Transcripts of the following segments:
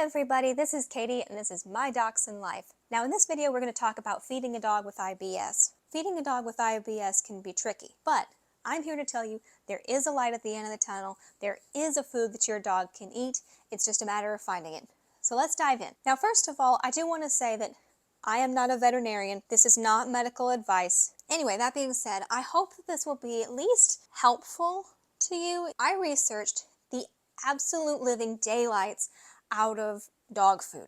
everybody, this is Katie and this is my Dachshund Life. Now in this video we're going to talk about feeding a dog with IBS. Feeding a dog with IBS can be tricky, but I'm here to tell you there is a light at the end of the tunnel. There is a food that your dog can eat. It's just a matter of finding it. So let's dive in. Now first of all, I do want to say that I am not a veterinarian. This is not medical advice. Anyway, that being said, I hope that this will be at least helpful to you. I researched the absolute living daylights out of dog food.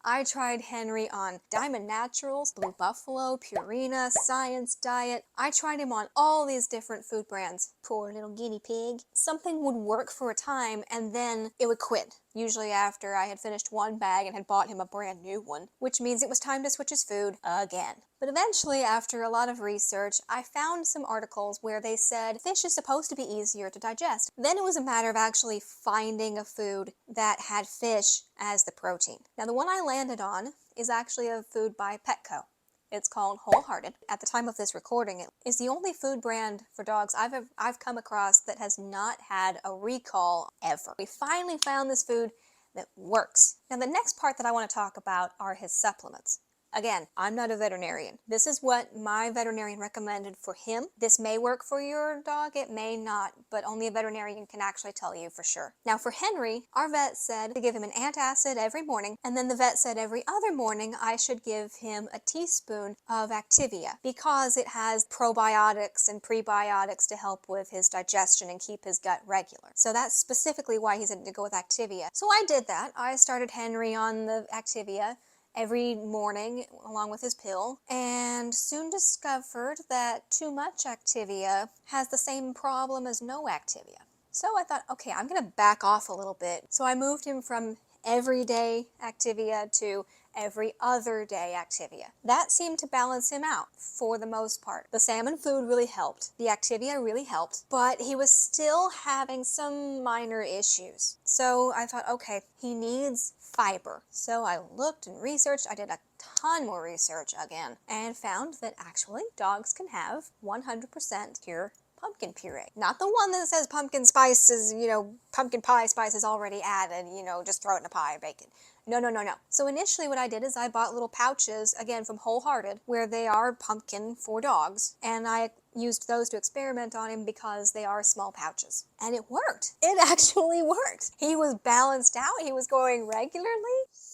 I tried Henry on Diamond Naturals, Blue Buffalo, Purina, Science Diet. I tried him on all these different food brands. Poor little guinea pig. Something would work for a time and then it would quit. Usually after I had finished one bag and had bought him a brand new one, which means it was time to switch his food again. But eventually, after a lot of research, I found some articles where they said fish is supposed to be easier to digest. Then it was a matter of actually finding a food that had fish as the protein. Now the one I landed on is actually a food by Petco. It's called Wholehearted. At the time of this recording, it is the only food brand for dogs I've come across that has not had a recall ever. We finally found this food that works. Now the next part that I want to talk about are his supplements. Again, I'm not a veterinarian. This is what my veterinarian recommended for him. This may work for your dog, it may not, but only a veterinarian can actually tell you for sure. Now for Henry, our vet said to give him an antacid every morning, and then the vet said every other morning I should give him a teaspoon of Activia because it has probiotics and prebiotics to help with his digestion and keep his gut regular. So that's specifically why he said to go with Activia. So I did that. I started Henry on the Activia every morning along with his pill, and soon discovered that too much Activia has the same problem as no Activia. So I thought, okay, I'm going to back off a little bit. So I moved him from everyday Activia to every other day Activia. That seemed to balance him out for the most part. The salmon food really helped. The Activia really helped, but he was still having some minor issues. So I thought, okay, he needs fiber. So I looked and researched. I did a ton more research again and found that actually dogs can have 100% pure pumpkin puree. Not the one that says pumpkin spices, pumpkin pie spices already added, just throw it in a pie, bake it. No. So initially what I did is I bought little pouches, again from Wholehearted, where they are pumpkin for dogs. And I used those to experiment on him because they are small pouches. And it worked. It actually worked. He was balanced out. He was going regularly.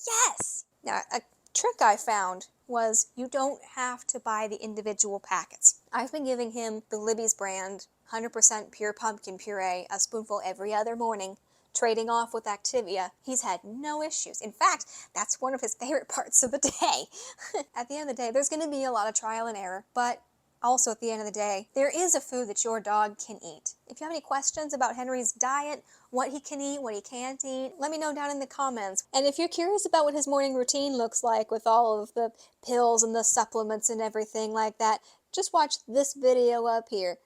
Yes! Now, a trick I found was you don't have to buy the individual packets. I've been giving him the Libby's brand 100% pure pumpkin puree, a spoonful every other morning, trading off with Activia. He's had no issues. In fact, that's one of his favorite parts of the day. At the end of the day, there's going to be a lot of trial and error, but also at the end of the day, there is a food that your dog can eat. If you have any questions about Henry's diet, what he can eat, what he can't eat, let me know down in the comments. And if you're curious about what his morning routine looks like with all of the pills and the supplements and everything like that, just watch this video up here.